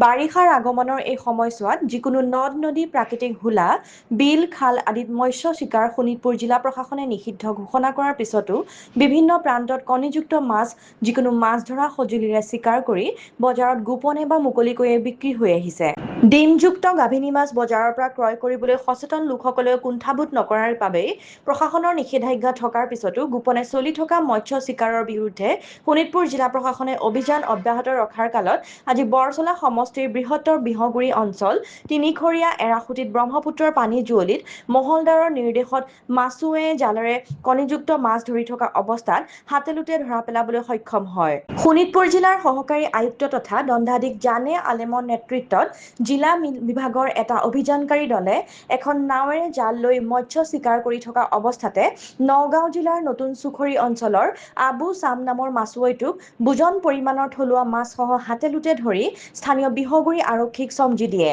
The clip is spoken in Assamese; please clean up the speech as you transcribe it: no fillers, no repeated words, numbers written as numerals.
বাৰিষাৰ আগমনৰ এই সময়ছোৱাত যিকোনো নদ-নদী, প্ৰাকৃতিক হোলা, বিল, খাল আদিত মৎস্য চিকাৰ শোণিতপুৰ জিলা প্ৰশাসনে নিষিদ্ধ ঘোষণা কৰাৰ পিছতো বিভিন্ন প্ৰান্তত কণীযুক্ত মাছ যিকোনো মাছ ধৰা সঁজুলিৰে চিকাৰ কৰি বজাৰত গোপনে বা মুকলিকৈয়ে বিক্ৰী হৈ আহিছে। ডিমযুক্ত গাভিনী মাছ বজাৰৰ পৰা ক্ৰয় কৰিবলৈ সচেতন লোকসকলেও কুণ্ঠাবোধ নকৰাৰ বাবেই প্ৰশাসনৰ নিষেধাজ্ঞা থকাৰ পিছতো গোপনে চলি থকা মৎস্য চিকাৰৰ বিৰুদ্ধে শোণিতপুৰ জিলা প্ৰশাসনে অভিযান অব্যাহত ৰখাৰ কালত আজি বৰচলা সমষ্টিৰ বৃহত্তৰ বিহগুৰি অঞ্চল তিনিখৰীয়া এৰাসুতিত ব্ৰহ্মপুত্ৰৰ পানী জুৱলিত মহলদাৰৰ নিৰ্দেশত মাছুৱে জালেৰে কণীযুক্ত মাছ ধৰি থকা অৱস্থাত হাতেলোতে ধৰা পেলাবলৈ সক্ষম হয়। শোণিতপুৰ জিলাৰ সহকাৰী আয়ুক্ত তথা দণ্ডাধীশ জানে আলেমৰ নেতৃত্বত জিলা বিভাগৰ এটা অভিযানকাৰী দলে এখন নাৱেৰে জাল লৈ মৎস্য চিকাৰ কৰি থকা অৱস্থাতে নগাঁও জিলাৰ নতুন চুখুৰী অঞ্চলৰ আবু চাম নামৰ মাছুৱৈটোক বুজন পৰিমাণৰ থলুৱা মাছসহ হাতেলোতে ধৰি স্থানীয় বিহগুৰি আৰক্ষীক চমজি দিয়ে।